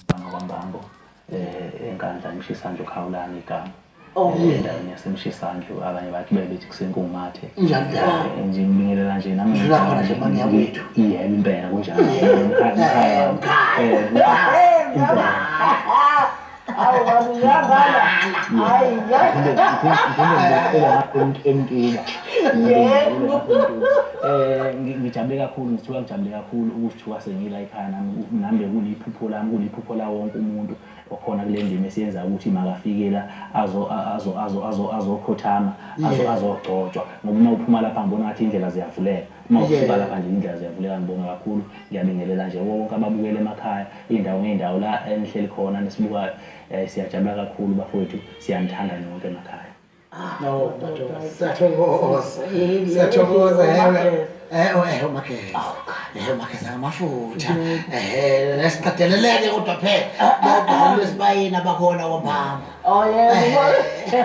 kwaMbambo eNkandla eMshisanju Khawulani igama. Endaweni yaseMshisanju abanye bathi bebethi kusenkumathe. Njani Nje ngibingelela nje nami Udlula khona nje manje yakwethu. yebo impela kunjalo. Impela. Awu ngiyabala. Hayi Emtuba. Yebo. Ngijabule kakhulu ngithuka ngijabule kakhulu ukuzithuka sengila ekhaya nami bekuliphupho lami kuliphupho la wonke umuntu okhona kule ndima esiyenza ukuthi makafike la azokhothama azogcotshwa ngoba uma uphuma lapha ngibona ngathi indlela ziyavuleka uma ufika lapha nje indlela ziyavuleka ngibonga kakhulu ngiyabingelela nje wonke ababukela emakhaya indawo la enihleli khona nesibukayo siyajabula kakhulu bafowethu siyanithanda nonke emakhaya. No, siyathokoza uMakhezo. uMakhezo ngamafutha. Nesiqedeleleke kodwa phela. Lokho lesibayini abakhona kwaMbambo. Oh yebo.